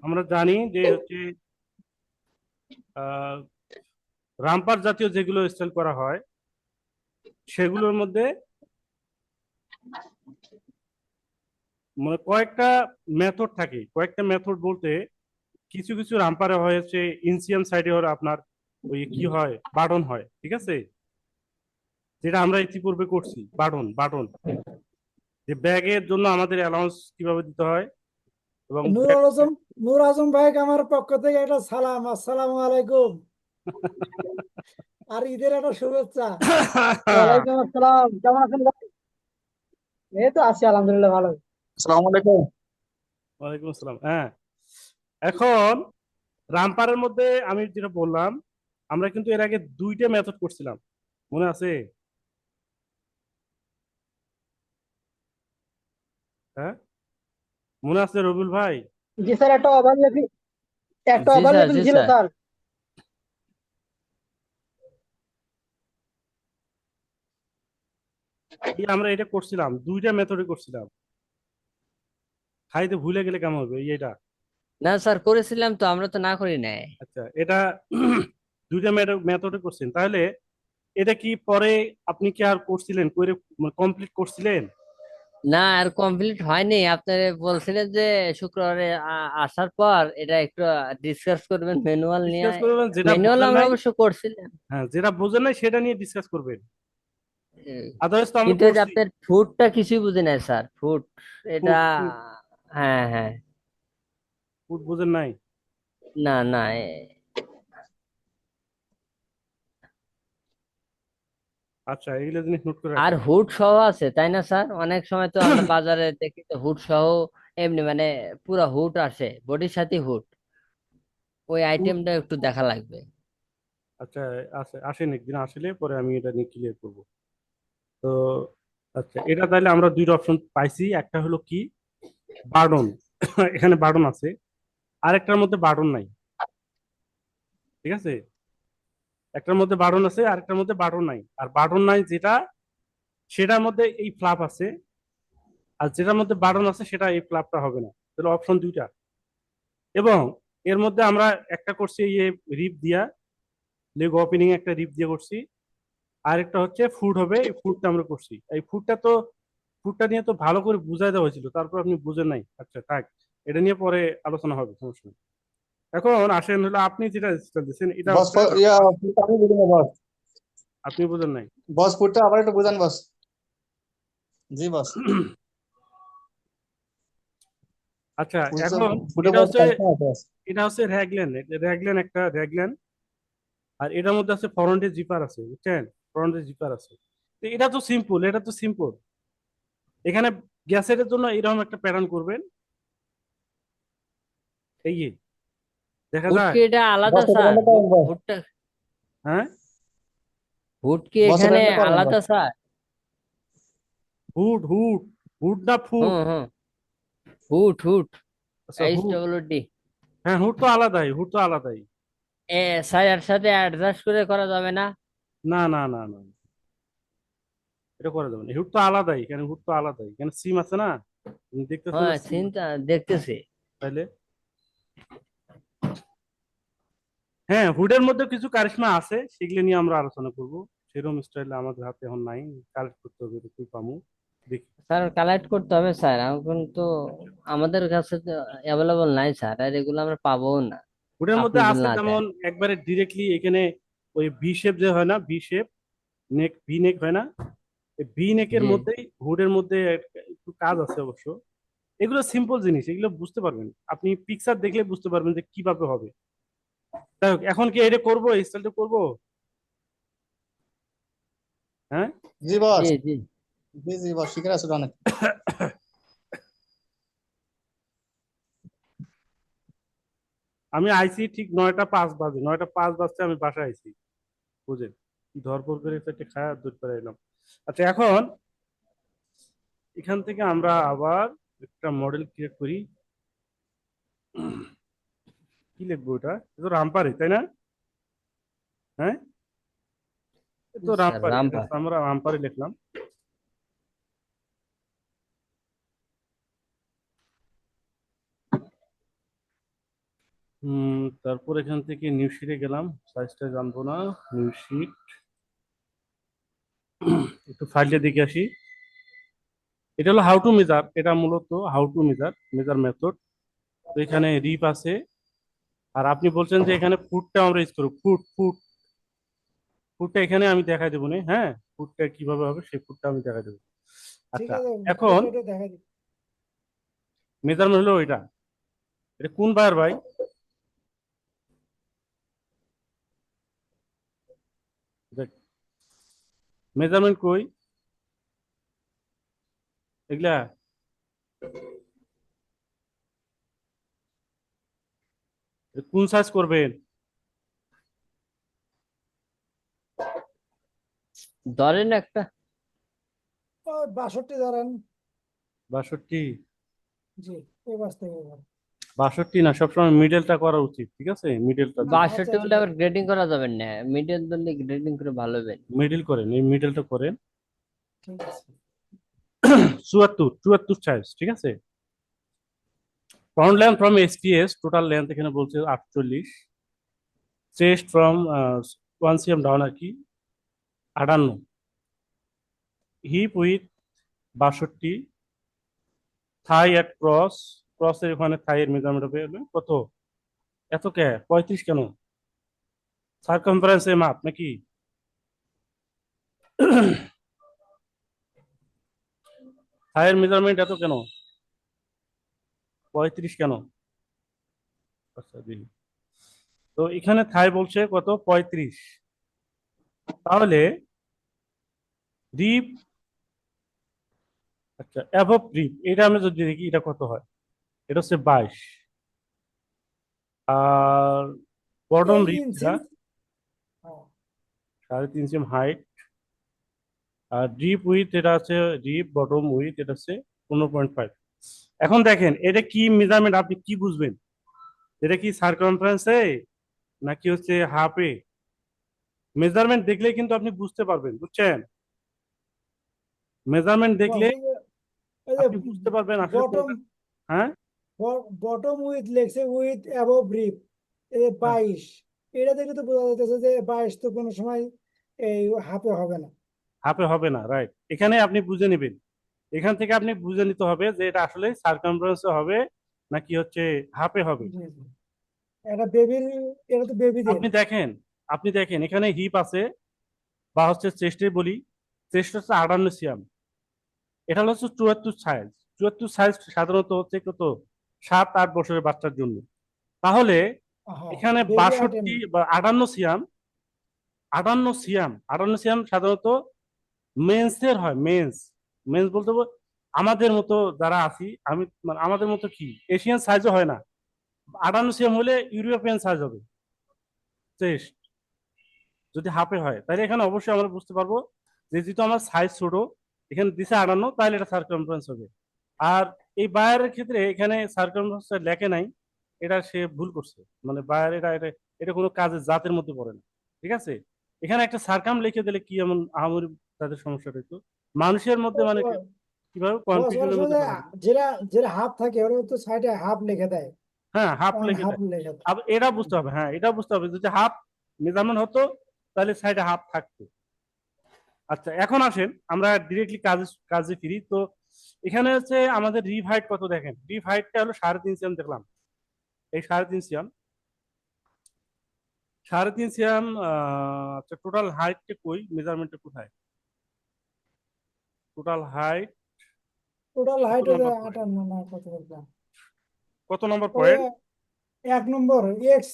আমরা জানি যে হচ্ছে আহ রামপার জাতীয় যেগুলো স্টাইল করা হয় সেগুলোর মধ্যে মানে কয়েকটা মেথড থাকে। কয়েকটা মেথড বলতে কিছু কিছু রামপারে হয়েছে ইনসিয়াম সাইডে ওর আপনার ওই কি হয় বাটন হয়, ঠিক আছে, যেটা আমরা ইতিপূর্বে করছি। বাটন বাটন যে ব্যাগের জন্য আমাদের অ্যালাউন্স কিভাবে দিতে হয় এবং নূর আজম নূর আজম ভাইকে আমার পক্ষ থেকে একটা সালাম, আসসালামু আলাইকুম। আর ঈদের একটা শুভেচ্ছা। ওয়ালাইকুম আসসালাম, কেমন আছেন ভাই? এই তো আছি আলহামদুলিল্লাহ ভালো। আসসালামু আলাইকুম। ওয়ালাইকুম আসসালাম। হ্যাঁ, এখন রামপারের মধ্যে আমি যেটা বললাম, আমরা কিন্তু এর আগে দুইটা মেথড করছিলাম, মনে আছে? হ্যাঁ, মনে আছে রবিউল ভাই? জি স্যার, একটা জি ওভার স্যার, লেভেল জি ছিল স্যার। স্যার। এই আমরা এটা করছিলাম, দুইটা মেথডে করছিলাম। খাইতে ভুলে গেলে কেমন হবে এটা? না স্যার, করেছিলাম তো, আমরা তো না করি নাই। আচ্ছা, এটা দুইটা মেথডে করছেন তাহলে। এটা কি পরে আপনি কি আর করছিলেন, করে কমপ্লিট করছিলেন? না, আর কমপ্লিট হয়নি। আপনারা বলছিলেন যে শুক্রবারে আসার পর এটা একটু ডিসকাস করবেন ম্যানুয়াল নিয়ে। ডিসকাস করবেন, যেটা ম্যানুয়াল বোঝেন আমরা নাই। অবশ্য করছিলাম। হ্যাঁ, যেটা বোঝেন নাই সেটা নিয়ে ডিসকাস করবেন। এই, আদার্স তো আমরা কিন্তু এই যে করছি। আপনার ফুডটা কিছুই বুঝি নাই স্যার, ফুড এটা। ফুড ফুড হ্যাঁ, হ্যাঁ। ফুড বোঝেন নাই? না, না, আচ্ছা, এইগুলো জিনিস নোট করে আর রাখেন। হুড সহ আছে তাই না স্যার? অনেক সময় তো আমরা বাজারে দেখি তো হুড সহ, এমনি মানে পুরা হুড আসে, বডির সাথে হুড। ওই ফুড, আইটেমটা একটু দেখা লাগবে। আচ্ছা, আসেন একদিন, আসলে পরে আমি এটা নিয়ে ক্লিয়ার করবো। তো আচ্ছা, এটা তাহলে আমরা দুইটা অপশন পাইছি। একটা হলো কি বার্ডন, এখানে বার্ডন আছে, আরেকটার মধ্যে বার্ডন নাই, ঠিক আছে? একটার মধ্যে বার্ডন আছে, আরেকটার মধ্যে বার্ডন নাই। আর বার্ডন নাই যেটা, সেটার মধ্যে এই ফ্লাপ আছে। আর যেটার মধ্যে বার্ডন আছে সেটা এই ফ্লাপটা হবে না। তাহলে অপশন দুইটা। এবং এর মধ্যে আমরা একটা করছি এই রিপ দিয়া, লেগ ওপেনিং একটা রিপ দিয়ে করছি। আরেকটা হচ্ছে ফুড হবে, এই ফুডটা আমরা করছি। এই ফুডটা নিয়ে তো ভালো করে বুঝাই দেওয়া হয়েছিল, তারপর আপনি বুঝেন নাই। আচ্ছা থাক, এটা নিয়ে পরে আলোচনা হবে, সমস্যা নেই। এখন আসেন হলো আপনি যেটা style দিচ্ছেন, এটা বস হচ্ছে ফুডটা আমি বুঝি না বস। আপনি বুঝেন নাই। বস ফুডটা আবার একটু বুঝান বস। জি বস। আচ্ছা, ফুডটা এখন ফুডে এটা বস হচ্ছে কাজ আছে বস। এটা হচ্ছে র্যাগল্যান্ড, র্যাগল্যান্ড একটা র্যাগল্যান্ড। আর এটার মধ্যে আছে ফ্রন্টে জিপার আছে, বুঝছেন? ফ্রন্টে জিপার আছে। তো এটা তো সিম্পল, এটা তো সিম্পল। এখানে গ্যাসের জন্য এরকম একটা প্যাটার্ন করবেন, এই যে, দেখা হুড যায়। কি এটা আলাদা বস এটা স্যার? বন্ধ করেন বস। হুডটা, হ্যাঁ, হুড কি বস এটা এখানে বন্ধ করেন বস। আলাদা স্যার? হুড হুড হুড না ফুড? হুম, হুম। Hood, hood. আচ্ছা, এইচ হুড। W D. হ্যাঁ, হুড তো আলাদাই, হুড তো আলাদাই। স্যার, এর সাথে অ্যাডজাস্ট করে করা যাবে না? না না না না, এটা করা যাবে না। হুড তো আলাদাই, এখানে হুড তো আলাদাই, এখানে সিম আছে না, তুমি দেখতেছো না হ্যাঁ, সিম? চিন্তা দেখতেছি। তাইলে হ্যাঁ, হুডের মধ্যে কিছু কারিশমা আছে, সেগুলো নিয়ে আমরা আলোচনা করব। সেরকম স্টাইল আমাদের হাতে এখন নাই, কালেক্ট করতে হবে, এটা তুই পামু, দেখি। স্যার, কালেক্ট করতে হবে স্যার, এখন তো আমাদের কাছে তো অ্যাভেলেবল নাই স্যার, আর এগুলো আমরা পাবো না হুডের আপনি মধ্যে যদি আছে না দেন। যেমন একবারে ডিরেক্টলি এখানে ওই ভি শেপ যে হয় না, ভি শেপ নেক, ভি নেক হয় না, ভি নেকের জি মধ্যেই হুডের মধ্যে একটু কাজ আছে অবশ্য। এগুলো সিম্পল জিনিস, এগুলো বুঝতে পারবেন, আপনি পিকচার দেখলে বুঝতে পারবেন যে কিভাবে হবে। যাই হোক, এখন কি এটা করবো, এই স্টাইলটা করবো? হ্যাঁ। জি জি বস। জি। জি জি বস, শিখে আছে অনেক। আমি আইছি ঠিক 9টা 5 বাজে, 9টা 5 বাজতে আমি বাসায় আইছি, বুঝেন? ধরপড় করে একটা খায়া দূর করে এলাম। আচ্ছা, এখন এখান থেকে আমরা আবার একটা মডেল ক্রিয়েট করি। কি লিখবো এটা? এ তো রামপারে, তাই না? হ্যাঁ, এ তো স্যার, রামপারে, রামপার। আমরা রামপারে লিখলাম। তারপর এখান থেকে নিউ শিটে গেলাম, সাইজটা জানবো না। নিউ শিট, একটু ফাইলটা দেখে আসি। এটা হলো হাউ টু মেজার, এটা মূলত how to measure, measure method. তো এখানে রিপ আছে, আর আপনি বলছেন যে এখানে ফুটটা আমরা ইউজ করবো। ফুটটা এখানে আমি দেখাই দেবো না, হ্যাঁ, ফুটটা কিভাবে হবে সেই ফুটটা আমি দেখাই দেবো। ঠিক আচ্ছা, আছে, এখন এটা দেখা দিই। মেজারমেন্ট হলো এটা। এটা কোন বায়ার ভাই? মেজারমেন্ট কই এগুলা? এটা কোন সাইজ করবেন? ধরেন একটা। 62 ধরেন। 62? জি, এই বাস থেকে এবার। 62 না, সবসময় মিডলটা করা উচিত, ঠিক আছে, মিডলটা আচ্ছা 62 ঠিক বলে আবার আছে, গ্রেডিং করা যাবে না, মিডিয়াম ধরলে গ্রেডিং করে ভালো হবে। মিডল করেন, এই মিডলটা করেন। ঠিক আছে। 74 সাইজ, ঠিক আছে। Front length from STS, total length এখানে বলছে 48। চেস্ট ফ্রম 1 cm ডাউন আর কি 58। Hip with 62। Thigh at cross, ক্রসের ওখানে থাইয়ের মেজারমেন্ট হবে হলো কত? এত কে 35 কেন? সার্কামফারেন্স মাপ নাকি? থাইয়ের মেজারমেন্ট এত কেন? 35 কেন? আচ্ছা দিন। তো এখানে থাই বলছে কত? 35। তাহলে রিপ, আচ্ছা অ্যাভব রিপ, এটা আমি যদি দেখি এটা কত হয়, এটা হচ্ছে 22। আর বটম এই রিপ ইঞ্চি। এটা হ্যাঁ, 3.5 cm হাইট। আর ডিপ উইথ এটা আছে, ডিপ বটম উইথ এটা হচ্ছে 15.5। এখন দেখেন এটা কি মেজারমেন্ট, আপনি কি বুঝবেন? এটা কি সার্কামফারেন্সে নাকি হচ্ছে হাফে? মেজারমেন্ট দেখলে কিন্তু আপনি বুঝতে পারবেন, বুঝছেন? মেজারমেন্ট দেখলে বস, এই যে আপনি বুঝতে পারবেন আসলে বটম, কোনটা। হ্যাঁ, বটম উইথ লেগছে উইথ অ্যাবভ রিপ, এই যে হ্যাঁ, 22, এটা দেখে তো বোঝা যাচ্ছে যে 22 তো কোনো সময় এই হাফে হবে না। হাফে হবে না, রাইট। এখানে আপনি বুঝে নেবেন, এখান থেকে আপনি বুঝে নিতে হবে যে এটা আসলে সার্কামফারেন্সে হবে নাকি হচ্ছে হাফে হবে। জি জি, এটা বেবির, এটা তো বেবিদের। আপনি দেখেন, আপনি দেখেন এখানে হিপ আছে বা হচ্ছে চেস্টে বলি, চেস্ট হচ্ছে 58 সিয়াম, এটা হচ্ছে 74 সাইজ। 74 সাইজ সাধারণত হচ্ছে কত, 7-8 বছরের বাচ্চার জন্য। তাহলে হ্যাঁ, এখানে বেবি আইটেম। 62 বা 58 সিয়াম, 58 সিয়াম সাধারণত মেন্সের হয়। মেন্স, মেন্স বলতে আমাদের মতো যারা আছি, আমি মানে আমাদের মতো কি এশিয়ান সাইজও হয় না। 58 সিএম হলে ইউরোপিয়ান সাইজ হবে চেস্ট, যদি হাফে হয়। তাহলে এখানে অবশ্যই আমরা বুঝতে পারবো যে যেহেতু আমার সাইজ ছোট, এখানে দিছে 58, তাহলে এটা সার্কামফারেন্স হবে। আর এই বায়ারের ক্ষেত্রে এখানে সার্কামফারেন্স লেখে নাই, এটা সে ভুল করছে। মানে বায়ার এটা এটা এটা কোনো কাজের জাতের মধ্যে পড়ে না, ঠিক আছে। এখানে একটা সার্কাম লিখে দিলে কি এমন আহামরি তাদের সমস্যাটা হতো মানুষের মধ্যে, মানে কিভাবে বস ওর কনফিউশনের মধ্যে সাথে ফেলা যায়। যেটা যেটা হাফ থাকে ওরা তো সাইডে হাফ লিখে দেয়, হ্যাঁ, হাফ অন লিখে হাফ দেয়। লিখে দেয়। এটা বুঝতে হবে, হ্যাঁ এটা বুঝতে হবে, যদি হাফ মেজারমেন্ট হতো তাহলে সাইডে হাফ থাকতো। আচ্ছা, এখন আসেন আমরা ডিরেক্টলি কাজে ফিরি। তো এখানে হচ্ছে আমাদের রিভ হাইট কত, দেখেন রিভ হাইটটা হলো 3.5 সিএম দেখলাম। এই 3.5 সিএম, 3.5 সিএম। আচ্ছা, টোটাল হাইটটা কই, মেজারমেন্টটা কোথায়? টোটাল হাইট টোটাল কত হাইট নম্বর পয়েন্ট? 58 না কত বললাম? কত নম্বর ওই পয়েন্ট? 1 নম্বর এক্স,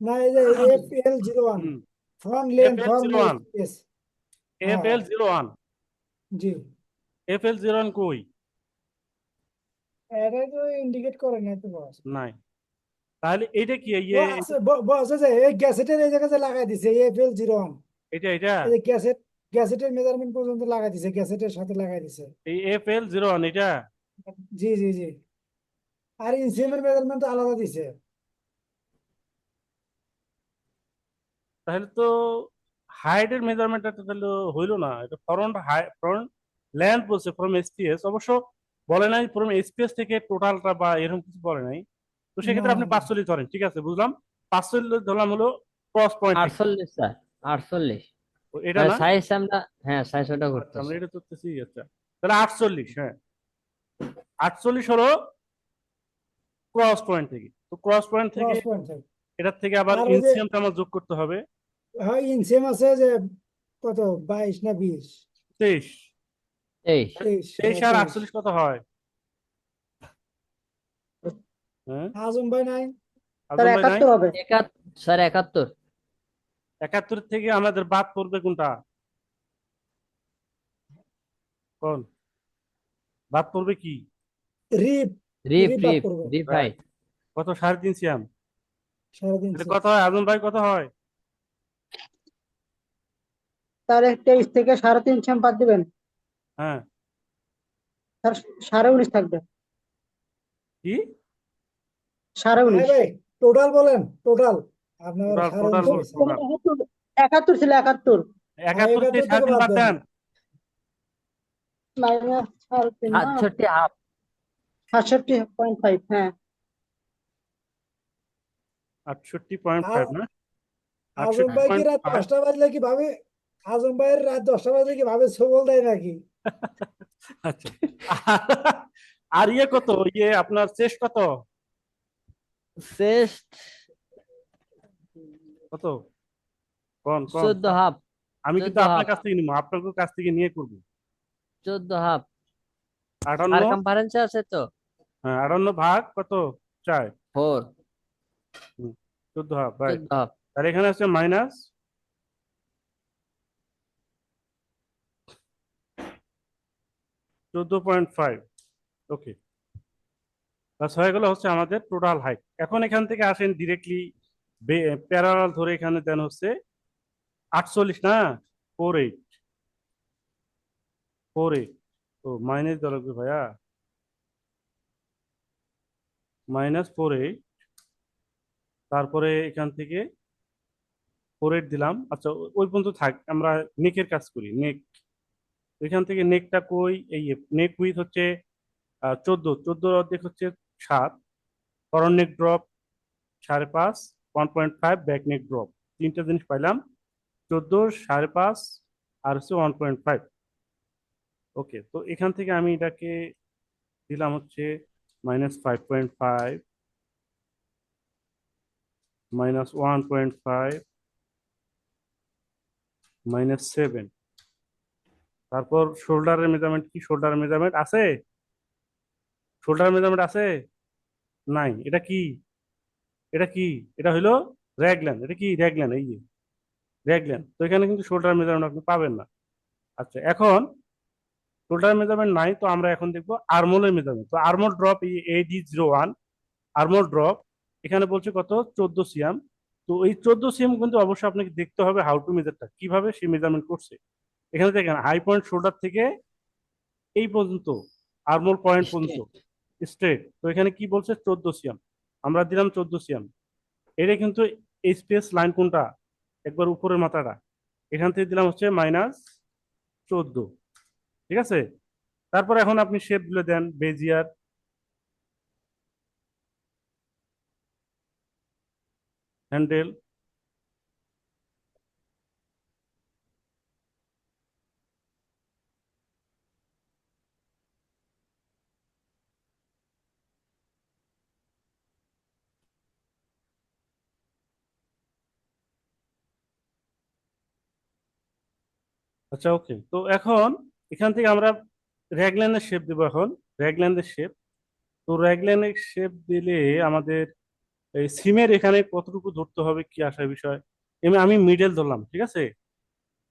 না এই যে FL01, হুম, front F length L from zero one S. F হ্যাঁ এল জিরো ওয়ান জি, FL01 কই? এটা তো ইন্ডিকেট করে না তো বস। নাই। তাহলে এটা কি ও আছে, বস আছে, এই গ্যাসেটের এই জায়গাতে লাগাই দিছে FL01, এটা এই যে গ্যাসেটের মেজারমেন্ট পর্যন্ত লাগাই দিছে, গ্যাসেটের সাথে লাগাই দিছে। এই FL01 এটা? জি জি জি, আর ইনসিএমের মেজারমেন্ট আলাদা দিছে। তাহলে তো হাইটের মেজারমেন্টটা তো তাহলে হইলো না। এটা ফ্রন্ট লেন্থ বলছে ফ্রম এসপিএস, অবশ্য বলে নাই ফ্রম এসপিএস থেকে টোটালটা বা এরকম কিছু বলে নাই। তো সেক্ষেত্রে আপনি না, 45 ধরেন, ঠিক আছে, বুঝলাম। 45 ধরলাম হলো ক্রস পয়েন্ট থেকে। 48 স্যার, 48। তো এটা মানে না, সাইজ আমরা, হ্যাঁ সাইজ ওটা আচ্ছা আমরা করতেছি। এটা ধরতেছি, আচ্ছা তাহলে 48, হ্যাঁ 48 হলো ক্রস পয়েন্ট থেকে। তো ক্রস পয়েন্ট থেকে ক্রস পয়েন্ট থাকে। এটার থেকে আবার আর ওই যে ইনসিয়ামটা আমার যোগ করতে হবে। হ্যাঁ ইনসেম আছে যে কত 22 না 20? 23। 23। 23, 23 হ্যাঁ আর 23। 48 কত হয়? হ্যাঁ, আজম ভাই নাই? স্যার আজম ভাই নাই? 71 হবে। স্যার 71। 71 থেকে আমাদের বাদ পড়বে কোনটা? কোন বাদ পড়বে কি? রিপ, রিপ রিপ বাদ রিপ করবো। রিপ রাইট। হাইট। কত? 3.5 সিয়াম। সাড়ে তাহলে 300। কত হয় আজম ভাই, কত হয়? স্যার 23 থেকে 3.5 বাদ দিবেন। হ্যাঁ, স্যার 19.5 থাকবে। কি? ভাই 19.5। ভাই টোটাল বলেন, টোটাল আপনার টোটাল সাড়ে টোটাল 19 বল, হয়েছে। টোটাল। 71 ছিল, 71। হ্যাঁ 71 থেকে 71 থেকে 3.5 বাদ বাদ দেন। দেন। মাইনাস 3.5 না, 68 হাফ। 67.5। হ্যাঁ 68.5 আর না? আজম ভাই কি রাত 68.5। 10টা বাজলে কি ভাবে, আজম ভাইয়ের রাত 10টা বাজলে কি ভাবে সবল দেয় নাকি? আচ্ছা, আর ইয়ে কত, ইয়ে আপনার শেষ কত? চেস্ট কত? কোন কোন? 14 হাফ। আমি কিন্তু 14 আপনার হাফ। কাছ থেকে নিবো, আপনার কাছ থেকে নিয়ে করবো। 14 হাফ। 58। সার্কামফারেন্সে আছে তো। হ্যাঁ, 58 ভাগ কত চাই? 4। 14 হাফ, রাইট। 14 হাফ। তাহলে এখানে আছে মাইনাস 14.5। ওকে, বাস হয়ে গেল হচ্ছে আমাদের টোটাল হাইট। এখন এখান থেকে আসেন ডিরেক্টলি প্যারালাল ধরে এখানে দেন হচ্ছে 48 না, 48, 48। তো মাইনাস দেওয়া লাগবে ভাইয়া, -48। তারপরে এখান থেকে 48 দিলাম। আচ্ছা ওই পর্যন্ত থাক, আমরা নেকের কাজ করি। নেক, এখান থেকে নেকটা কই, এই নেক উইথ হচ্ছে 14, 14 অর্ধেক হচ্ছে 7, front neck drop 5.5, 1.5 back neck drop, তিনটা জিনিস পাইলাম। 14, 5.5 আর হচ্ছে 1.5। ওকে, তো এখান থেকে আমি এটাকে দিলাম হচ্ছে -5.5, -1.5, -7। তারপর শোল্ডারের মেজারমেন্ট কি? শোল্ডারের মেজারমেন্ট আছে? শোল্ডার মেজারমেন্ট আছে? নাই। এটা কি? এটা কি? এটা হইলো র্যাগল্যান্ড। এটা কি? র্যাগল্যান্ড, এই যে র্যাগল্যান্ড। তো এখানে কিন্তু শোল্ডার মেজারমেন্ট আপনি পাবেন না। আচ্ছা, এখন শোল্ডার মেজারমেন্ট নাই, তো আমরা এখন দেখবো আর্মোলের মেজারমেন্ট। তো আর্মোল ড্রপ AD01, আর্মোল ড্রপ এখানে বলছে কত? 14 সিএম। তো এই 14 সিএম কিন্তু অবশ্যই আপনাকে দেখতে হবে হাউ টু মেজারটা, কিভাবে সে মেজারমেন্ট করছে। এখানে দেখেন হাই পয়েন্ট শোল্ডার থেকে এই পর্যন্ত, আর্মোল পয়েন্ট পর্যন্ত স্ট্রেট। স্ট্রেট। তো এখানে কি বলছে? 14 সিএম। আমরা দিলাম 14 সিএম। এটা কিন্তু এই স্পেস লাইন কোনটা? একবার উপরের মাথাটা, এখান থেকে দিলাম হচ্ছে -14। ঠিক আছে, তারপর এখন আপনি শেপ গুলো দেন, বেজিয়ার, হ্যান্ডেল। আচ্ছা ওকে, তো এখন এখান থেকে আমরা র্যাগলাইনের শেপ দেবো। এখন র্যাগলাইনের শেপ, তো র্যাগলাইনের শেপ দিলে আমাদের এই সিমের এখানে কতটুকু ধরতে হবে কি আসার বিষয়। আমি মিডল ধরলাম, ঠিক আছে,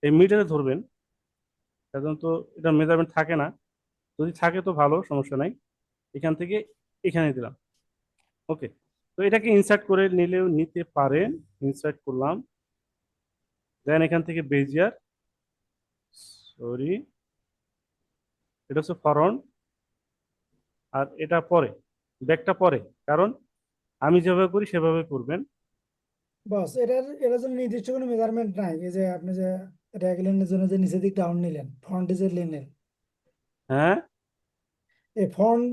এই মিডলে ধরবেন। সাধারণত এটা মেজারমেন্ট থাকে না, যদি থাকে তো ভালো, সমস্যা নাই। এখান থেকে এখানে দিলাম। ওকে, তো এটাকে ইনসার্ট করে নিলেও নিতে পারেন। ইনসার্ট করলাম, দেন এখান থেকে বেজিয়ার, সরি এটা হচ্ছে ফরন্ট, আর এটা পরে, ব্যাকটা পরে, কারণ আমি যেভাবে করি সেভাবে করবেন। বস এটার জন্য নির্দিষ্ট কোনো মেজারমেন্ট নাই, এই যে আপনি যে র্যাগলাইনের জন্য যে নিচের দিক ডাউন নিলেন ফ্রন্ট যে লেনের, হ্যাঁ, এই ফ্রন্ট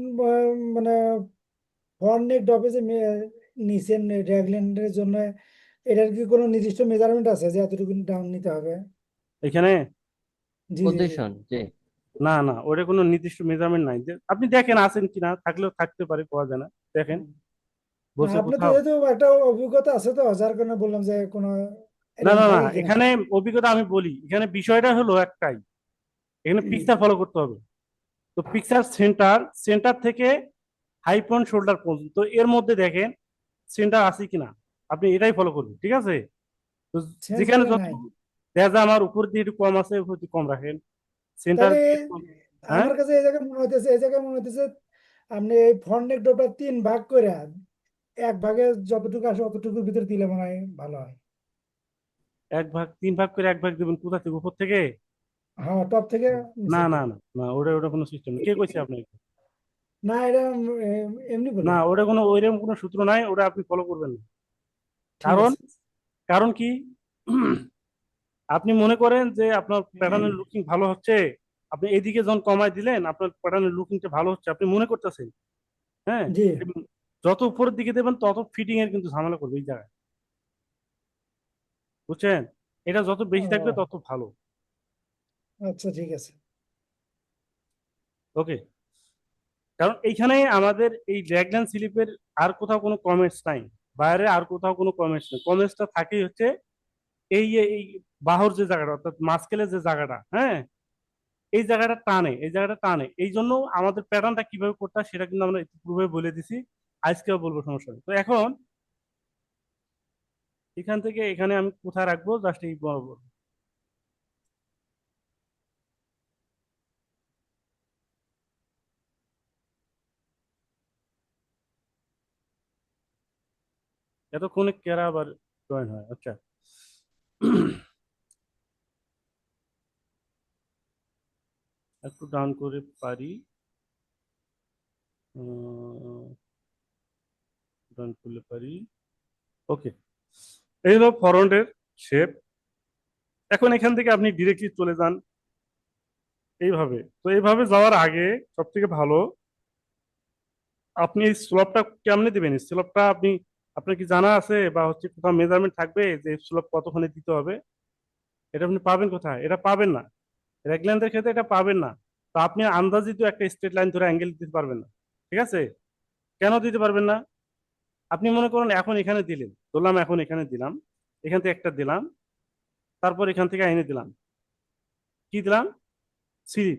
মানে ফরনেক ডবে যে নিছেন র্যাগল্যান্ডের জন্য, এটার কি কোনো নির্দিষ্ট মেজারমেন্ট আছে যে এতটুকু ডাউন নিতে হবে? এখানে জি জি জি। পজিশন জি। না না, ওটা কোনো নির্দিষ্ট মেজারমেন্ট নাই, আপনি দেখেন আছেন কিনা, থাকলেও থাকতে পারে, পাওয়া যায় না, দেখেন না, বলছে আপনার তো কোথাও। যেহেতু একটা অভিজ্ঞতা আছে, তো যার কারণে বললাম যে কোনো না এরকম না না, থাকে কিনা। এখানে অভিজ্ঞতা আমি বলি, এখানে বিষয়টা হলো একটাই, এখানে পিকচার ফলো করতে হবে। তো পিকচার সেন্টার, সেন্টার থেকে হাই পয়েন্ট শোল্ডার পর্যন্ত এর মধ্যে দেখেন সেন্টার আছে কিনা, আপনি এটাই ফলো করবেন, ঠিক আছে? তো যেখানে সেন্টারে যত নাই। দেখা যায় আমার উপর দিয়ে একটু কম আছে, উপর দিয়ে কম রাখেন, সেন্টার তাহলে দিয়ে কম। হ্যাঁ, আমার কাছে এই জায়গায় মনে হইতেছে আপনি এই ফরনেক ডবটা 3 ভাগ করে এক ভাগে যতটুকু আসে অতটুকুর ভিতরে দিলে মনে হয় ভালো হয়। এক ভাগ তিন ভাগ করে এক ভাগ দেবেন কোথা থেকে, উপর থেকে? হ্যাঁ, টপ থেকে না নিচের না দিকে। না না, ওটা ওটা কোনো সিস্টেম নেই, কে কইছে আপনাকে? না, এটা এমনি না, বললাম। ওটা কোনো ওইরকম কোনো সূত্র নাই, ওটা আপনি ফলো করবেন না। ঠিক কারণ, আছে। কারণ কি, আপনি মনে করেন যে আপনার প্যাটার্নের লুকিং ভালো হচ্ছে, আপনি এদিকে যখন কমায় দিলেন আপনার প্যাটার্নের লুকিংটা ভালো হচ্ছে, আপনি মনে করতেছেন, হ্যাঁ, জি। এবং যত উপরের দিকে দেবেন তত ফিটিং এর কিন্তু ঝামেলা করবে এই জায়গায়, বুঝছেন? এটা যত বেশি থাকবে ও, তত ভালো। আচ্ছা ঠিক আছে। ওকে, কারণ এইখানে আমাদের এই র্যাগলান স্লিপের আর কোথাও কোনো কমেন্টস নাই, বাইরে আর কোথাও কোনো কমেন্টস নেই, কমেন্টসটা থাকেই হচ্ছে এই বাহুর যে জায়গাটা, অর্থাৎ মাস্কেলের যে জায়গাটা, হ্যাঁ, এই জায়গাটা টানে, এই জায়গাটা টানে, এই জন্য আমাদের প্যাটার্নটা কিভাবে করতে হয় সেটা কিন্তু আমরা পূর্বে বলে দিছি, আজকেও বলবো, সমস্যা নেই। তো এখন এখান থেকে এখানে আমি কোথায় রাখবো, জাস্ট এই বরাবর। এতক্ষণে কেরা আবার জয়েন হয়, আচ্ছা। একটু ডাউন করে পারি, ডাউন করলে পারি। ওকে, এই হলো ফরওয়ার্ডের শেপ। এখন এখান থেকে আপনি ডিরেক্টলি চলে যান এইভাবে। তো এইভাবে যাওয়ার আগে সব থেকে ভালো, আপনি এই স্লোপটা কেমনে দিবেন, স্লোপটা আপনি, আপনার কি জানা আছে বা হচ্ছে কোথাও মেজারমেন্ট থাকবে যে স্লোপ কতখানি দিতে হবে? এটা আপনি পাবেন কোথায়? এটা পাবেন না, রেগল্যান্ডের ক্ষেত্রে এটা পাবেন না। তো আপনি আন্দাজিত একটা স্ট্রেট লাইন ধরে অ্যাঙ্গেল দিতে পারবেন না, ঠিক আছে? কেন দিতে পারবেন না? আপনি মনে করুন এখন এখানে দিলেন, ধরলাম এখন এখানে দিলাম, এখান থেকে একটা দিলাম, তারপর এখান থেকে এনে দিলাম, কি দিলাম? স্লিপ।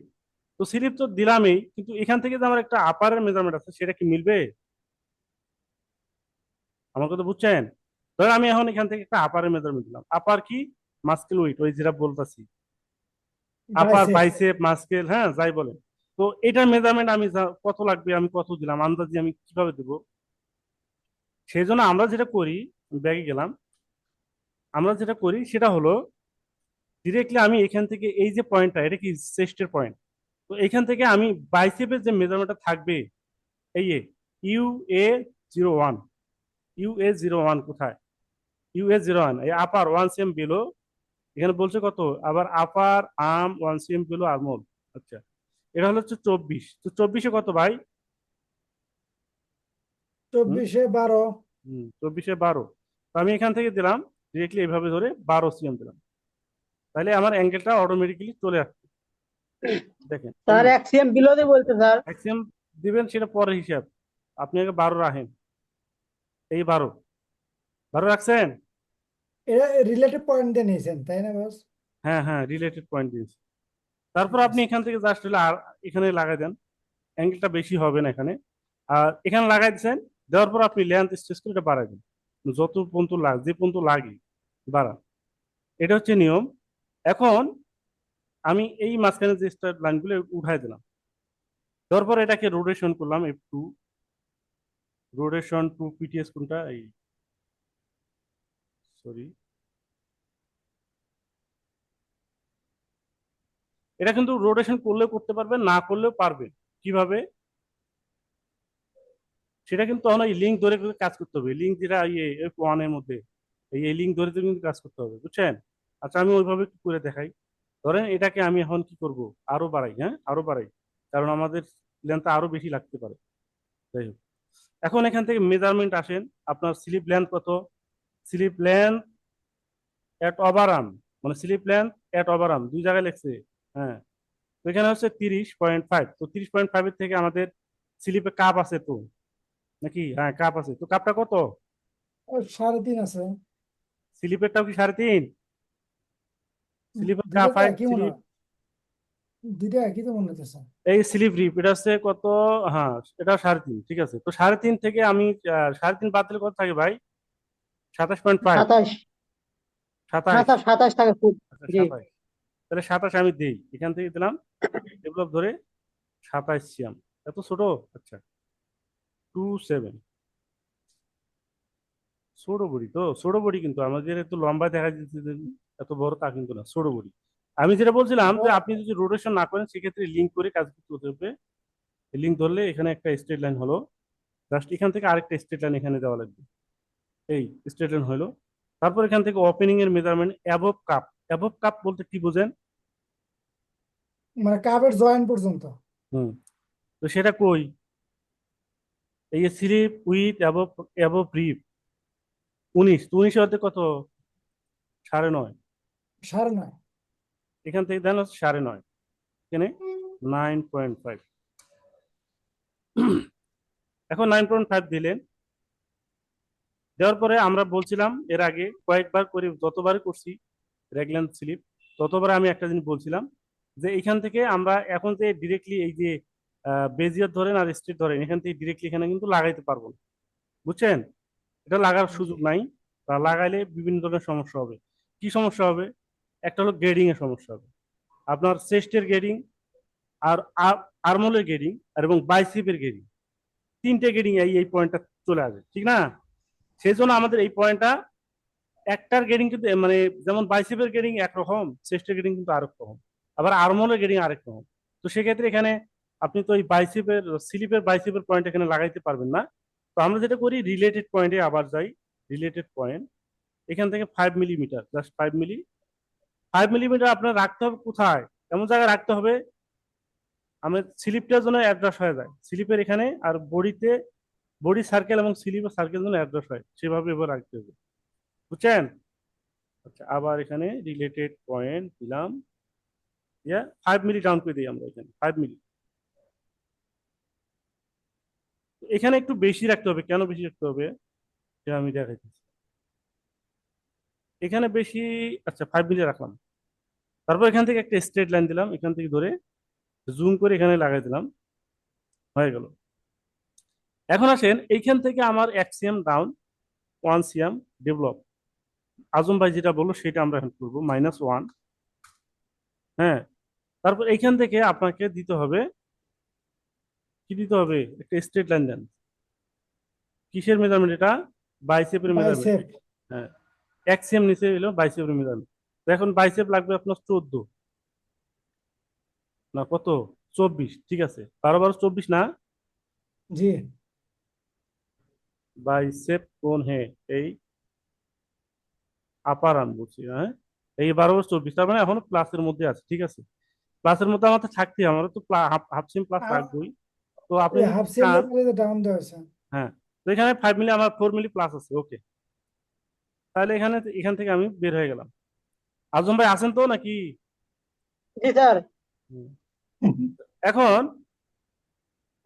তো স্লিপ তো দিলামই, কিন্তু এখান থেকে যে আমার একটা আপারের মেজারমেন্ট আছে সেটা কি মিলবে? আমার কথা বুঝছেন? ধর আমি এখন এখান থেকে একটা আপারের মেজারমেন্ট দিলাম, আপার কি, মাস্কেল উইট, ওই যেটা বলতেছি, আপার বাইসেপ। বাইসেপ মাস্কেল, হ্যাঁ যাই বলেন। তো এটার মেজারমেন্ট আমি কত লাগবে, আমি কত দিলাম, আন্দাজি আমি কিভাবে দেবো? সেই জন্য আমরা যেটা করি, ব্যাগে গেলাম, আমরা যেটা করি সেটা হলো ডিরেক্টলি আমি এখান থেকে এই যে পয়েন্টটা, এটা কি চেস্টের পয়েন্ট, তো এখান থেকে আমি বাইসেপের যে মেজারমেন্টটা থাকবে, এই ইউ এ 01, ইউ এ 01 কোথায়, ইউ এ 01, এই আপার 1 সেম বিলো, এখানে বলছে কত, আবার আপার আর্ম 1 সেম বিলো আর্মোল। আচ্ছা, এটা হলো হচ্ছে 24, তো 24-এ কত ভাই? 24-এ 12। 24-এ 12, তো আমি এখান থেকে দিলাম ডিরেক্টলি এইভাবে ধরে 12 সিএম দিলাম, তাহলে আমার অ্যাঙ্গেলটা অটোমেটিক্যালি চলে আসছে, দেখেন এই স্যার যে। 1 cm বিলোতে বলছে স্যার। ম্যাক্সিমাম দিবেন সেটা পরের হিসাব, আপনি আগে 12 রাখেন, এই 12, 12 রাখছেন? এটা রিলেটিভ পয়েন্ট দিয়ে নিয়েছেন তাই না বস? হ্যাঁ হ্যাঁ, রিলেটেড পয়েন্ট দিয়েছি। তারপর ঠিক আপনি আছে। এখান থেকে জাস্ট হলে আর এখানে লাগাই দেন, অ্যাঙ্গেলটা বেশি হবে না এখানে, আর এখানে লাগাই দিচ্ছেন, দেওয়ার পর আপনি লেন্থ স্ট্রেচ করে এটা বাড়াই দেন, যত পর্যন্ত লাগে, যে পর্যন্ত লাগে বাড়ান, এটা হচ্ছে নিয়ম। এখন আমি এই মাঝখানে যে স্টার লাইনগুলো উঠাই দিলাম, দেওয়ার পর এটাকে রোটেশন করলাম একটু, রোটেশন টু পিটিএস কোনটা, এই সরি, এটা কিন্তু রোটেশন করলেও করতে পারবেন, না করলেও পারবেন। কিভাবে? সেটা কিন্তু তখন এই লিঙ্ক ধরে করে কাজ করতে হবে, লিঙ্ক যেটা ইয়ে F1 এর মধ্যে, এই লিঙ্ক ধরে ধরে কিন্তু কাজ করতে হবে, বুঝছেন? আচ্ছা আমি ওইভাবে একটু করে দেখাই। ধরেন এটাকে আমি এখন কি করব, আরো বাড়াই, হ্যাঁ আরো বাড়াই, কারণ আমাদের লেন্থ আরো বেশি লাগতে পারে, যাই হোক। এখন এখান থেকে মেজারমেন্ট আসেন, আপনার স্লিপ লেন্থ কত, স্লিপ লেন্থ এট ওভার আর্ম, মানে স্লিপ লেন্থ এট ওভার আর্ম দুই জায়গায় লিখছে। হ্যাঁ, তো এখানে হচ্ছে 30.5। তো 30.5 এর থেকে আমাদের স্লিপে কাপ আছে তো নাকি? হ্যাঁ, কাপ আছে। তো কাপটা কত? ও 3.5 আছে। স্লিপেরটাও কি 3.5? স্লিপের দুইটা কাপ তো হাইট একই মনে স্লিপ, হয়, দুইটা একই তো মনে হচ্ছে। এই স্লিপ রিপ এটা হচ্ছে কত? হ্যাঁ, এটা 3.5, ঠিক আছে। তো 3.5 থেকে আমি 3.5 বাদ দিলে কত থাকে ভাই? 27.5। 27, 27। 27 টাকা ফুট। আচ্ছা, জি। 27। তাহলে 27 আমি দেই, এখান থেকে দিলাম ডেভেলপ ধরে 27 সিএম। এত ছোট? আচ্ছা, 27। ছোট বড়ি তো, ছোট বড়ি কিন্তু আমাদের এত লম্বা দেখা যাচ্ছে যে এত বড় তা কিন্তু না, ছোট বড়ি। আমি যেটা বলছিলাম যে আপনি যদি রোটেশন না করেন সেক্ষেত্রে লিঙ্ক করে কাজ করতে হবে। লিঙ্ক ধরলে এখানে একটা স্ট্রেট লাইন হলো, জাস্ট এখান থেকে আরেকটা স্ট্রেট লাইন এখানে দেওয়া লাগবে। এই স্ট্রেট লাইন হলো। তারপর এখান থেকে ওপেনিং এর measurement above cup. Above cup বলতে কি বোঝেন? মানে কাপের জয়েন্ট পর্যন্ত। হুম, তো সেটা কই? এই যে স্লিপ উইথ অ্যাবভ, অ্যাবভ রিপ 19। তো 19 হতে কত? 9.5। 9.5। এখান থেকে দেন হচ্ছে 9.5, এখানে 9.5। এখন 9.5 দিলেন, দেওয়ার পরে আমরা বলছিলাম এর আগে কয়েকবার করে, যতবার করছি রেগল্যান্ড স্লিপ, ততবার আমি একটা জিনিস বলছিলাম যে এখান থেকে আমরা এখন যে ডিরেক্টলি এই যে বেজিয়ার ধরেন আর স্ট্রেট ধরেন, এখান থেকে ডিরেক্টলি এখানে কিন্তু লাগাইতে পারবো না, বুঝছেন? এটা লাগার সুযোগ নাই, বা লাগাইলে বিভিন্ন ধরনের সমস্যা হবে। কি সমস্যা হবে? একটা হলো গ্রেডিং এর সমস্যা হবে, আপনার চেস্টের গ্রেডিং, আর আর্মলের গ্রেডিং, আর এবং বাইসেপের গ্রেডিং, তিনটে গ্রেডিং এই এই পয়েন্টটা চলে আসবে, ঠিক না? সেই জন্য আমাদের এই পয়েন্টটা একটার গ্রেডিং কিন্তু মানে যেমন বাইসেপের গ্রেডিং একরকম, চেস্টের গ্রেডিং কিন্তু আরেক রকম, আবার আর্মলের গ্রেডিং আরেক রকম। তো সেক্ষেত্রে এখানে আপনি তো এই বাইসেপের স্লিপের বাইসেপের পয়েন্ট এখানে লাগাইতে পারবেন না। তো আমরা যেটা করি রিলেটেড পয়েন্টে আবার যাই। রিলেটেড পয়েন্ট এখান থেকে 5 মিলিমিটার, জাস্ট 5 মিলি। 5 মিলিমিটার আপনার রাখতে হবে কোথায়? এমন জায়গায় রাখতে হবে আমার স্লিপটার জন্য অ্যাডজাস্ট হয়ে যায় স্লিপের এখানে, আর বডিতে বডি সার্কেল এবং স্লিপের সার্কেল জন্য অ্যাডজাস্ট হয়, সেভাবে এবার রাখতে হবে, বুঝছেন? আচ্ছা, আবার এখানে রিলেটেড পয়েন্ট দিলাম, ইয়া 5 মিলি ডাউন করে দিই আমরা এখানে 5 মিলি। এখানে একটু বেশি রাখতে হবে, কেন বেশি রাখতে হবে সেটা আমি দেখাইতেছি। এখানে বেশি, আচ্ছা 5 মিলি রাখলাম। তারপর এখান থেকে একটা স্ট্রেট লাইন দিলাম, এখান থেকে ধরে জুম করে এখানে লাগাই দিলাম, হয়ে গেল। এখন আসেন এইখান থেকে আমার 1 সিএম ডাউন, 1 সিএম ডেভেলপ। আজম ভাই যেটা বললো সেটা আমরা এখন করবো, -1। হ্যাঁ, তারপর এইখান থেকে আপনাকে দিতে হবে, কি দিতে হবে? একটা স্ট্রেট লাইন দেন। কিসের মেজারমেন্ট এটা? বাইসেপের মেজারমেন্ট। বাইসেপ। হ্যাঁ, 1 সিএম নিচে এলো বাইসেপের মেজারমেন্ট। তো এখন বাইসেপ লাগবে আপনার 14, না কত? 24, ঠিক আছে। 12 12 24 না? জি। বাইসেপ কোন হে? এই আপার আর্ম বলছি, হ্যাঁ। এই 12 12 24, তার মানে এখনো প্লাসের মধ্যে আছে, ঠিক আছে। প্লাসের মধ্যে আমাদের থাকতে, আমরা তো হাফ সিম প্লাস আর রাখবোই। তো আপনি ওই যদি হাফ চান, সেকেন্ড ডাউন দেওয়া হয়েছে। হ্যাঁ, তো এখানে 5 মিলি, আমার 4 মিলি প্লাস আছে, ওকে। তাহলে এখানে এখান থেকে আমি বের হয়ে গেলাম। আজম ভাই আছেন তো নাকি? জি স্যার। হুম। এখন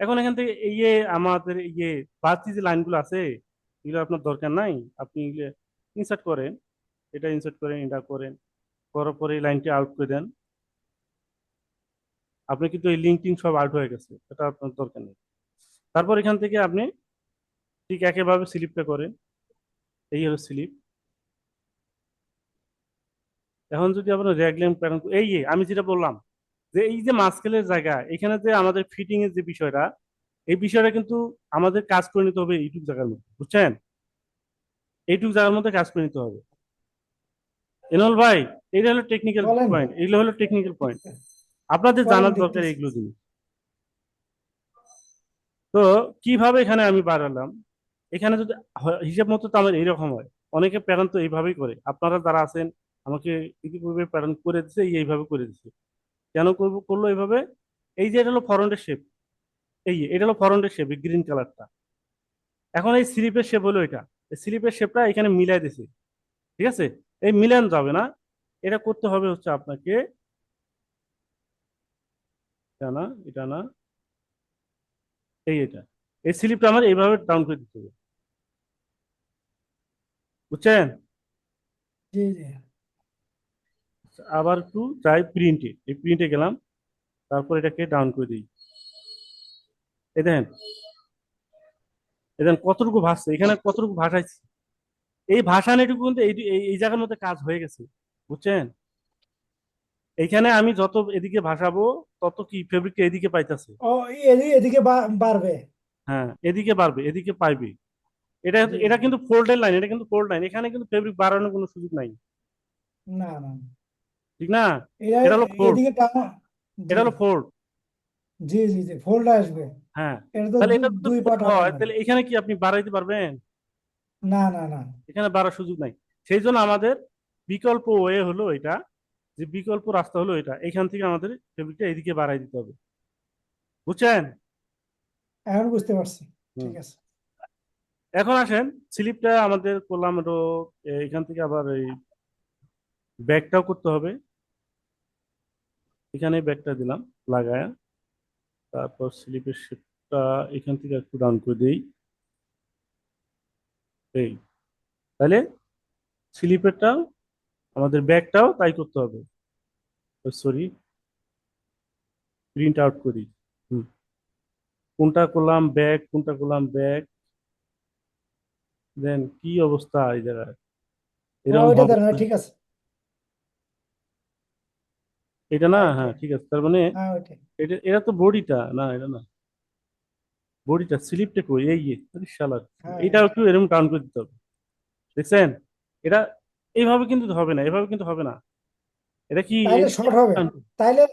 এখন এখান থেকে এই যে আমাদের এই যে বাড়তি যে লাইনগুলো আছে, এগুলো আপনার দরকার নাই। আপনি এগুলো ইনসার্ট করেন, এটা ইনসার্ট করেন, এটা করেন, করার পরে এই লাইনটি আউট করে দেন। আপনি কিন্তু এই লিঙ্কিং সব আউট হয়ে গেছে, এটা আপনার দরকার নেই। তারপর এখান থেকে আপনি ঠিক একইভাবে স্লিপটা করেন, এই হলো স্লিপ। এখন যদি আপনার র্যাগলেন প্যাটার্ন, এই যে আমি যেটা বললাম যে এই যে মাস্কেলের জায়গা, এখানে যে আমাদের ফিটিং এর যে বিষয়টা, এই বিষয়টা কিন্তু আমাদের কাজ করে নিতে হবে এইটুক জায়গার মধ্যে, বুঝছেন? এইটুক জায়গার মধ্যে কাজ করে নিতে হবে। এনল ভাই, এটা হলো টেকনিক্যাল বলেন পয়েন্ট, এগুলো হলো টেকনিক্যাল পয়েন্ট, আপনাদের বলেন, জানার দরকার দেখতেছি। এইগুলো জিনিস। তো কিভাবে এখানে আমি বাড়ালাম, এখানে যদি হিসাব মতো তো আমার এইরকম হয়। অনেকে প্যাটার্ন তো এইভাবেই করে, আপনারা যারা আছেন আমাকে ইতিপূর্বে প্যাটার্ন করে দিচ্ছে, এইভাবে করে দিচ্ছে। কেন করলো এইভাবে? এই যে এটা হলো ফরন্টের শেপ, এই যে এটা হলো ফরন্টের শেপ, গ্রিন কালারটা। এখন এই স্লিপের শেপ হলো এটা, এই স্লিপের শেপটা এখানে মিলাই দিছে, ঠিক আছে? এই মিলান যাবে না, এটা করতে হবে হচ্ছে আপনাকে, এটা না, এটা না, এটা এই স্লিপটা আমার এইভাবে ডাউন করে দিতে হবে, বুঝছেন? জি জি। আবার একটু যাই প্রিন্টে, এই প্রিন্টে গেলাম, তারপর এটাকে ডাউন করে দিই। এই দেখেন, এই দেখেন কতটুকু ভাসছে, এখানে কতটুকু ভাসাইছে, এই ভাসানোটুকু কিন্তু এই এই এই জায়গার মধ্যে কাজ হয়ে গেছে, বুঝছেন? এইখানে আমি যত এদিকে ভাসাবো তত কি ফেব্রিকটা এদিকে পাইতেছে। ও, এদিকে এদিকে বাড়বে। হ্যাঁ, এদিকে বাড়বে, এদিকে পাইবে। এটা জি এটা জি। কিন্তু ফোল্ডের লাইন, এটা কিন্তু ফোল্ড লাইন, এখানে কিন্তু ফেব্রিক বাড়ানোর কোনো সুযোগ নাই, না না, ঠিক না? এটা এটা হলো ফোল্ড, এদিকে টানো। জি এটা হলো ফোল্ড। জি জি জি, ফোল্ড আসবে। হ্যাঁ, এটা তো তাহলে এটা যদি দুই ফোল্ড পার্ট হবে হয় না। তাহলে এখানে কি আপনি বাড়াইতে পারবেন? না না না। এখানে বাড়ার সুযোগ নাই। সেই জন্য আমাদের বিকল্প ওয়ে হলো এটা, যে বিকল্প রাস্তা হলো এটা, এখান থেকে আমাদের ফেব্রিকটা এদিকে বাড়াই দিতে হবে, বুঝছেন? এখন বুঝতে পারছি। হুম। ঠিক আছে। এখন আসেন, স্লিপটা আমাদের করলাম, এটা এখান থেকে আবার এই ব্যাগটাও করতে হবে, এখানে ব্যাগটা দিলাম লাগায়া, তারপর স্লিপের শেপটা এখান থেকে একটু ডাউন করে দিই, এই, তাহলে স্লিপেরটাও আমাদের ব্যাগটাও তাই করতে হবে। সরি, প্রিন্ট আউট করি। হুম, কোনটা করলাম ব্যাগ, কোনটা করলাম ব্যাগ, দেন কি অবস্থা এই জায়গায়, এরকম ওইটা হবে দেন, না? ঠিক আছে। এটা না, হ্যাঁ হ্যাঁ এটাই। ঠিক আছে, তার মানে হ্যাঁ ওইটাই। এটা, এটা তো বডিটা না, এটা না, বডিটা, স্লিপটা কই, এই আরে শালা, হ্যাঁ এইটাও একটু এরকম টাউন করে দিতে হবে, দেখছেন? এটা এইভাবে কিন্তু হবে না, এভাবে কিন্তু হবে না, এটা কি তাইলে এইদিকে শর্ট হবে। টান করতে- তাইলে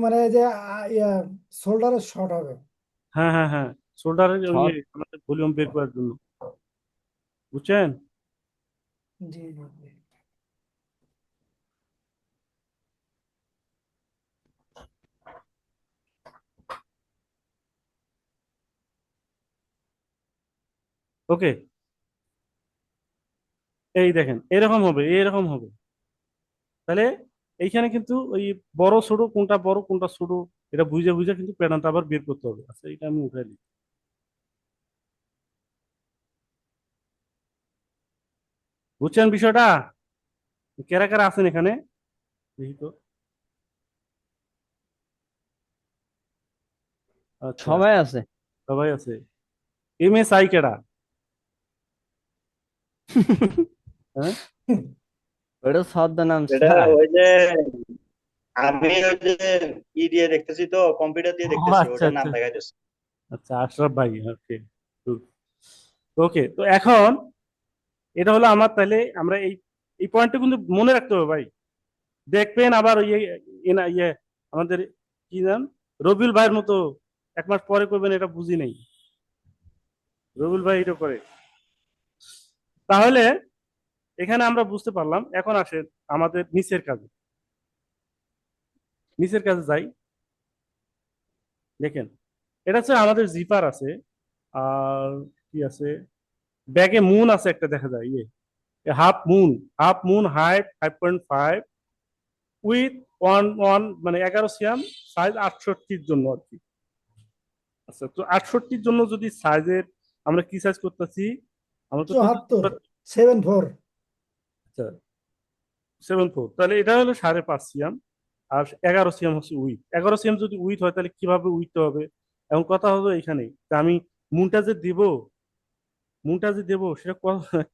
মানে যে শোল্ডারের শর্ট হবে। হ্যাঁ হ্যাঁ হ্যাঁ, শোল্ডারের ওই শর্ট। আমাদের ভলিউম বের করার জন্য, বুঝছেন? জি জি জি। ওকে, এই দেখেন এরকম হবে, এরকম হবে, তাহলে এইখানে কিন্তু ওই বড় ছোট কোনটা বড় কোনটা ছোট, এটা বুঝে বুঝে কিন্তু প্যাটার্নটা আবার বের করতে হবে। আচ্ছা, এটা আমি উঠাই দিই, বুঝছেন বিষয়টা? কারা কারা আছেন এখানে দেখি তো। আচ্ছা, সবাই আছে। সবাই আছে। MSI কেডা? হ্যাঁ, ওটা ছদ্মনাম এটা স্যার। ওই যে আমি ওই যে দিয়ে দেখতেছি তো, কম্পিউটার দিয়ে ও দেখতেছি, আচ্ছা ওটার নাম আচ্ছা, দেখাইতেছে। আচ্ছা আশরাফ ভাই, ওকে। ওকে, তো এখন এটা হলো আমার, তাহলে আমরা এই এই পয়েন্টটা কিন্তু মনে রাখতে হবে ভাই, দেখবেন আবার ইয়ে, ইয়ে আমাদের কি নাম, রবিউল ভাইয়ের মতো 1 মাস পরে করবেন এটা বুঝি নেই, রবিউল ভাই এটা করে। তাহলে এখানে আমরা বুঝতে পারলাম, এখন আসে আমাদের নিচের কাজে, নিচের কাজে যাই। দেখেন, এটা হচ্ছে আমাদের জিপার আছে, আর কি আছে, ব্যাগে মুন আছে একটা, দেখা যায় ইয়ে half moon, half moon height 5.5 with one one মানে 11 সিএম, সাইজ 68-র জন্য আর কি। আচ্ছা, তো 68-র জন্য যদি সাইজের আমরা কি সাইজ করতেছি, আমরা তো টোটাল, 74, 74। আচ্ছা 7.4, তাহলে এটা হলো 5.5 সিএম, আর 11 সিএম হচ্ছে উইথ। 11 সিএম যদি উইথ হয় তাহলে কিভাবে উইথ হবে, এখন কথা হলো এখানে, তা আমি মুনটা যে দিব, মুনটা যে দেবো সেটা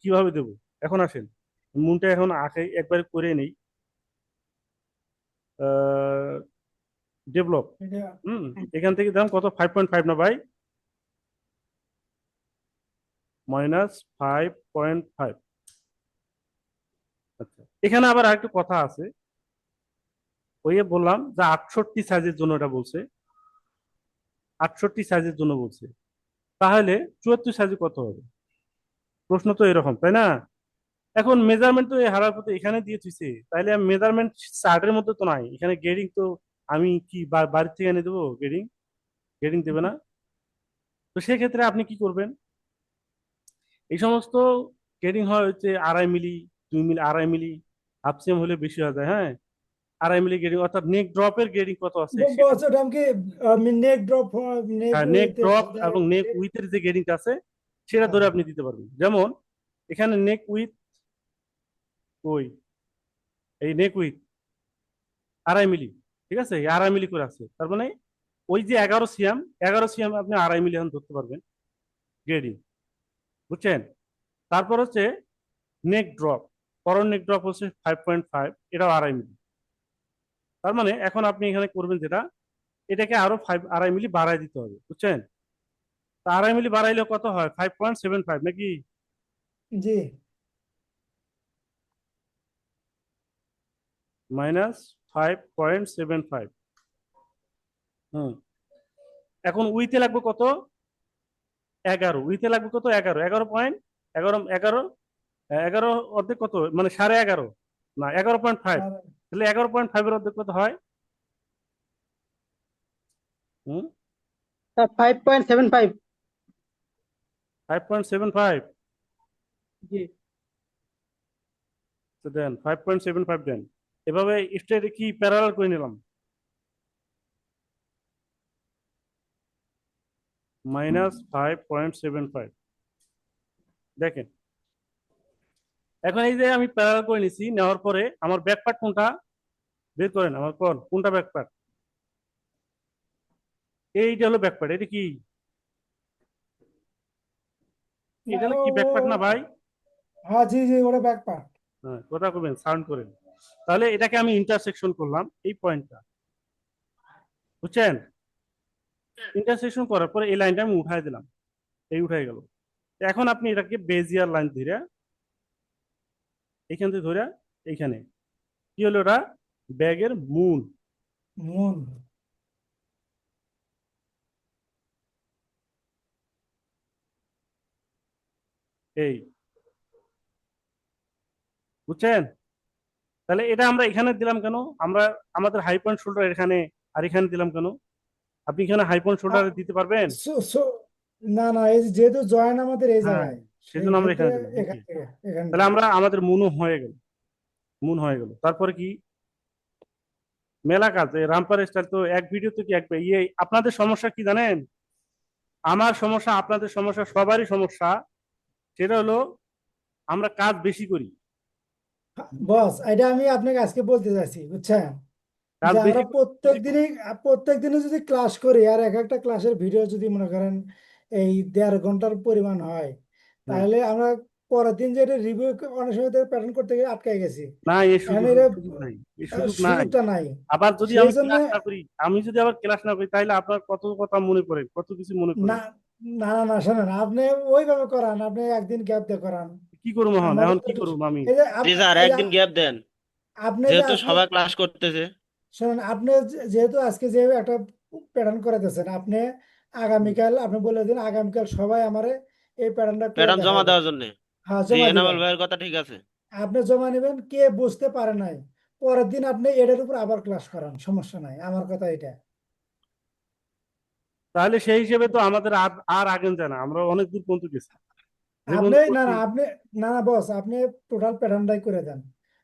কিভাবে দেব। এখন আসেন, মুনটা এখন আঁকে একবারে করে নেই, ডেভেলপ। এটা এখান থেকে দাম কত, 5.5 না ভাই, -5.5। আচ্ছা, এখানে আবার আরেকটু কথা আছে, ওই যে বললাম যে 68 সাইজের জন্য এটা বলছে, 68 সাইজের জন্য বলছে, তাহলে 74 সাইজে কত হবে, প্রশ্ন তো এরকম, তাই না? এখন মেজারমেন্ট তো এই হারার পথে এখানে দিয়ে থুইছে, তাইলে মেজারমেন্ট চার্টের মধ্যে তো নাই, এখানে গেডিং তো আমি কি বাড়ির থেকে এনে দেবো গেডিং, গেডিং দেবে না। তো সেক্ষেত্রে আপনি কি করবেন, এই সমস্ত গ্রেডিং হয় হচ্ছে 2.5 মিলি, 2 মিলি, 2.5 মিলি, হাফ সেম হলে বেশি হয়ে যায়। হ্যাঁ, 2.5 মিলি গ্রেডিং, অর্থাৎ নেক ড্রপের গ্রেডিং কত আছে সেটা। বস ওটা কি নেক ড্রপ নেক হ্যাঁ, নেক উইথ ড্রপ এবং নেক উইথের যে গ্রেডিং আছে সেটা ধরে আপনি দিতে পারবেন। যেমন এখানে নেক উইথ, ওই এই নেক উইথ 2.5 মিলি, ঠিক আছে, এই 2.5 মিলি করে আছে, তার মানে ওই যে 11 সিএম, 11 সিএম আপনি 2.5 মিলি এখন ধরতে পারবেন গ্রেডিং, বুঝছেন? তারপর হচ্ছে নেক ড্রপ, পরের নেক ড্রপ হচ্ছে 5.5, এটাও 2.5 মিলি। তার মানে এখন আপনি এখানে করবেন যেটা, এটাকে আরো 2.5 মিলি বাড়ায় দিতে হবে, বুঝছেন? তা 2.5 মিলি বাড়াইলে কত হয়? 5.75 নাকি? জি -5.75। হুম, এখন উইথে লাগবে কত? 11। উইথে লাগবে কত? 11। 11 অর্ধেক কত, মানে 11.5, না 11.5, আর তাহলে 11.5-এর অর্ধেক কত হয়? হুম, 5.75। 5.75। জি তো দেন 5.75 দেন, এভাবে স্ট্রেট কি প্যারালাল করে নিলাম, -5.75। দেখেন এখন এই যে আমি প্যারালাল করে নিছি, নেওয়ার পরে আমার ব্যাকপার্ট কোনটা বের করেন, আমার কোনটা ব্যাকপার্ট? এইটা হলো ব্যাকপার্ট, এটা কি? না, এটা হলো কি ব্যাকপার্ট না ভাই? হ্যাঁ জি জি ওটা ব্যাক পার্ট। হ্যাঁ, কথা কবেন, সাউন্ড করেন। তাহলে এটাকে আমি ইন্টারসেকশন করলাম, এই পয়েন্টটা, বুঝছেন? ইন্টারসেকশন করার পরে এই লাইনটা আমি উঠাই দিলাম, এই উঠাই গেল। এখন আপনি এটাকে বেজিয়ার লাইন ধরে, এইখান থেকে ধরে এইখানে, কি হলো ওটা? ব্যাগের মূল। মুন এই, বুঝছেন? তাহলে এটা আমরা এখানে দিলাম কেন? আমরা আমাদের হাই পয়েন্ট শোল্ডার এখানে, আর এখানে দিলাম কেন? আপনি এখানে হাই পয়েন্ট আ- শোল্ডারে দিতে পারবেন? না না, এই যেহেতু জয়েন আমাদের এই হ্যাঁ, জায়গায়, সেই সেই জন্য আমরা ক্ষেত্রে এখানে দিলাম এখান নাকি? থেকে এখান তাহলে থেকে আমরা আমাদের মুনও হয়ে গেল, মুন হয়ে গেল। তারপরে কি? মেলা কাজ, এই রামপার স্টাইল তো এক ভিডিও তো কি এক, ইয়ে আপনাদের সমস্যা কি জানেন? আমার সমস্যা, আপনাদের সমস্যা, সবারই সমস্যা, সেটা হলো আমরা কাজ বেশি করি। বস এটা আমি আপনাকে আজকে বলতে চাইছি বুঝছেন, কাজ যে আমরা বেশি করি, প্রত্যেক দিনই যদি ক্লাস করি আর এক একটা ক্লাসের ভিডিও যদি মনে করেন এই 1.5 ঘন্টার পরিমাণ হয়, হ্যাঁ, তাহলে আমরা পরের দিন যেটা রিভিউ অনেক সময় প্যাটার্ন করতে গিয়ে আটকে গেছি। না এই এখন সুযোগ, এটা সুযোগ নাই, এই সুযোগ নাই। সুযোগটা নাই, আবার যদি সেই আমি জন্য ক্লাস না করি, আমি যদি আবার ক্লাস না করি, তাহলে আপনার কত কথা মনে পড়ে, কত কিছু মনে না পড়ে। না না না, শোনেন আপনি ওইভাবে করান, আপনি একদিন গ্যাপ দিয়ে করান। কি করবো এখন, আমাদের এখন তো কি করবো আমি? এই যে জি স্যার, এই যে একদিন গ্যাপ দেন, আপনি যে যেহেতু আজকে সবাই ক্লাস করতেছে। শোনেন, আপনি যেহেতু আজকে যে একটা প্যাটার্ন করাতেছেন, আপনি হুম। আগামীকাল আপনি বলে দিন আগামীকাল সবাই আমারে এই প্যাটার্নটা করে ম্যাডাম জমা দেখাইবে। দেওয়ার জন্য। হ্যাঁ জি, জমা এনামেল দিবেন, ভাইয়ের কথা ঠিক আছে। আপনি জমা নেবেন, কে বুঝতে পারে নাই পরের দিন আপনি এটার উপর আবার ক্লাস করান, সমস্যা নাই, আমার কথা এটা। তাহলে সেই হিসেবে তো আমাদের আর আর আগেন যায় না, আমরা অনেক দূর পর্যন্ত গেছি, যে আপনি পর্যন্ত না করছি। না আপনি না না বস, আপনি টোটাল প্যাটার্নটাই করে দেন,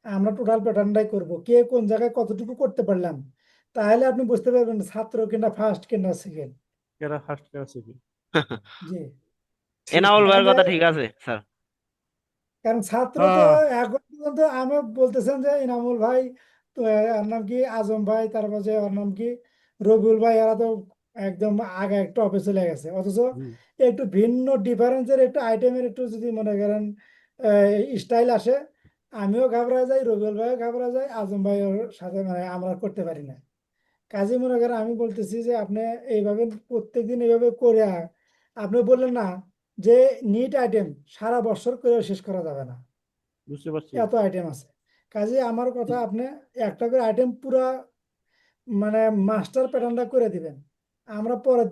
আমরা টোটাল প্যাটার্নটাই করব, কে কোন জায়গায় কতটুকু করতে পারলাম, তাহলে আপনি বুঝতে পারবেন ছাত্র কিনা ফার্স্ট কিনা সেকেন্ড। এরা ফার্স্ট ক্লাস থেকে। জি এনামুল ভাইয়ের তাহলে কথা ঠিক আছে স্যার। কারণ ছাত্র তো হ্যাঁ, এখন পর্যন্ত আমি বলতেছেন যে ইনামুল ভাই, তো ওর নাম কি আজম ভাই, তারপর যে ওর নাম কি রবিউল ভাই, এরা তো একদম আগে একটু অফিস চলে গেছে, অথচ হুম, একটু ভিন্ন ডিফারেন্সের একটু আইটেমের একটু যদি মনে করেন স্টাইল আসে, আমিও ঘাবড়া যাই, রবিউল ভাইও ঘাবড়া যায়, আজম ভাইয়ের সাথে মানে আমরা করতে পারি না। কাজে মনে করেন আমি বলতেছি যে আপনি এইভাবে প্রত্যেকদিন এইভাবে করে আপনি বললেন না যে নিট আইটেম সারা বছর করে শেষ করা যাবে না, বুঝতে পারছি। এত আইটেম আছে। কাজে আমার কথা, আপনি একটা করে আইটেম পুরা মানে মাস্টার প্যাটার্নটা করে দিবেন, আমরা পরের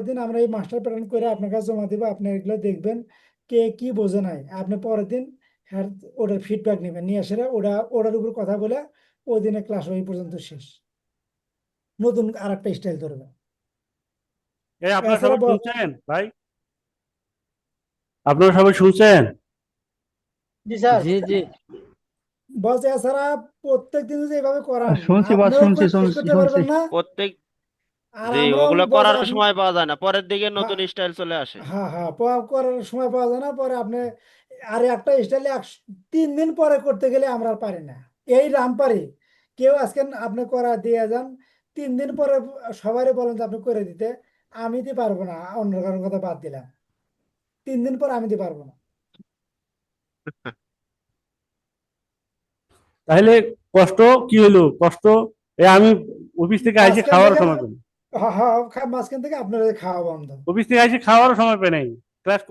দিন আমরা এই মাস্টার প্যাটার্ন করে আপনার কাছে জমা দিব, আপনি এগুলো দেখবেন কে কি বোঝে নাই, আপনি পরের দিন হ্যাঁ ওটার ফিডব্যাক নেবেন, নিয়ে এসে ওটার উপর কথা বলে ওই দিনে ক্লাস ওই পর্যন্ত শেষ, নতুন আর একটা স্টাইল ধরবেন। এই আপনারা এছাড়া সবাই শুনছেন ভাই? আপনারা সবাই শুনছেন? জি স্যার। জি জি বস এছাড়া প্রত্যেকদিন যদি এভাবে করান শুনছি বস, আপনিও শুনছি শেষ শুনছি করতে শুনছি। পারবেন না, প্রত্যেক আর জি, আমরাও ওগুলো বস করার সময় পাওয়া যায় না, পরের দিকে নতুন হ্যাঁ স্টাইল চলে আসে। হ্যাঁ হ্যাঁ করার সময় পাওয়া যায় না, পরে আপনি আর একটা স্টাইলে 3 দিন পরে করতে গেলে আমরা আর পারি না। এই রাম পারি, কেউ আজকে আপনি করা দিয়ে যান, 3 দিন পরে সবাই বলেন যে আপনি করে দিতে, আমি দিতে পারবো না, অন্য কারোর কথা বাদ দিলাম, 3 দিন পর আমি দিতে পারবো না। তাহলে কষ্ট কি হলো? কষ্ট আমি অফিস থেকে আইসে মাঝখান খাওয়ার থেকে সময় পাই, হ্যাঁ হ্যাঁ মাঝখান থেকে আপনার খাওয়া বন্ধ। অফিস থেকে আইসে খাওয়ারও সময় পাই নাই, ক্লাস